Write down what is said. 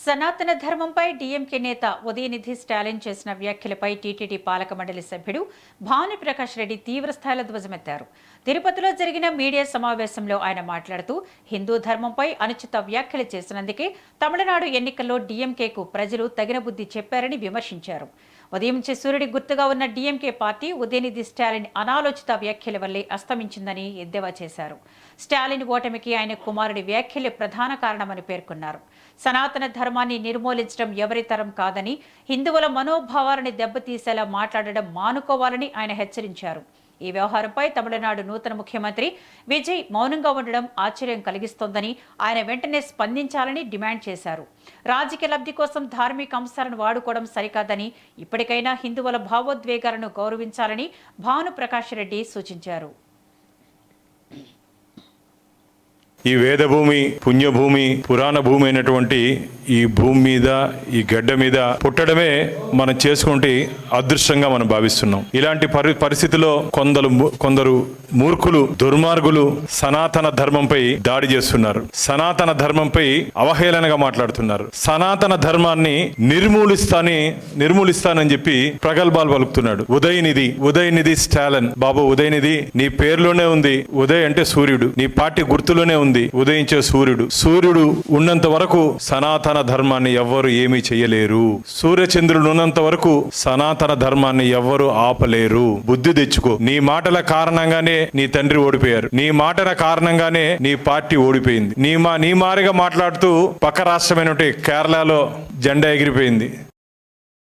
సనాతన ధర్మంపై డీఎంకే నేత ఉదయనిధి స్టాలిన్ చేసిన వ్యాఖ్యలపై టీటీడీ పాలక మండలి సభ్యుడు భానుప్రకాష్ రెడ్డి తీవ్రస్థాయిలో ధ్వజమెత్తారు. తిరుపతిలో జరిగిన మీడియా సమావేశంలో ఆయన మాట్లాడుతూ హిందూ ధర్మంపై అనుచిత వ్యాఖ్యలు చేసినందుకే తమిళనాడు ఎన్నికల్లో డీఎంకేకు ప్రజలు తగిన బుద్ధి చెప్పారని విమర్శించారు. ఉదయించే సూర్యుడి గుర్తుగా ఉన్న డీఎంకే పార్టీ ఉదయనిధి స్టాలిన్ అనాలోచిత వ్యాఖ్యల వల్లే అస్తమించిందని ఎద్దేవా చేశారు. స్టాలిన్ ఓటమికి ఆయన కుమారుడి వ్యాఖ్యలే ప్రధాన కారణమని పేర్కొన్నారు. సనాతన ధర్మాన్ని నిర్మూలించడం ఎవరి తరం కాదని, హిందువుల మనోభావాలను దెబ్బతీసేలా మాట్లాడడం మానుకోవాలని ఆయన హెచ్చరించారు. ఈ వ్యవహారంపై తమిళనాడు నూతన ముఖ్యమంత్రి విజయ్ మౌనంగా ఉండడం ఆశ్చర్యం కలిగిస్తోందని, ఆయన వెంటనే స్పందించాలని డిమాండ్ చేశారు. రాజకీయ లబ్ధి కోసం ధార్మిక అంశాలను వాడుకోవడం సరికాదని, ఇప్పటికైనా హిందువుల భావోద్వేగాలను గౌరవించాలని భానుప్రకాష్ రెడ్డి సూచించారు. ఈ వేదభూమి, పుణ్యభూమి, పురాణ భూమి అయినటువంటి ఈ భూమి మీద, ఈ గడ్డ మీద పుట్టడమే మనం చేసుకుంటే అదృష్టంగా మనం భావిస్తున్నాం. ఇలాంటి పరిస్థితిలో కొందరు మూర్ఖులు, దుర్మార్గులు సనాతన ధర్మంపై దాడి చేస్తున్నారు. సనాతన ధర్మంపై అవహేళనగా మాట్లాడుతున్నారు. సనాతన ధర్మాన్ని నిర్మూలిస్తానని చెప్పి ప్రగల్భాలు పలుకుతున్నాడు. ఉదయనిధి స్టాలిన్. బాబు ఉదయనిధి, నీ పేరులోనే ఉంది ఉదయ్ అంటే సూర్యుడు, నీ పార్టీ గుర్తులోనే ఉంది ఉదయించే సూర్యుడు ఉన్నంత వరకు సనాతన ధర్మాన్ని ఎవ్వరు ఏమీ చేయలేరు. సూర్యచంద్రుడు ఉన్నంత వరకు సనాతన ధర్మాన్ని ఎవ్వరు ఆపలేరు. బుద్ధి తెచ్చుకో. నీ మాటల కారణంగానే నీ తండ్రి ఓడిపోయారు. నీ మాటల కారణంగానే నీ పార్టీ ఓడిపోయింది. నీ మారిగా మాట్లాడుతూ పక్క రాష్ట్రమైన కేరళలో జెండా ఎగిరిపోయింది.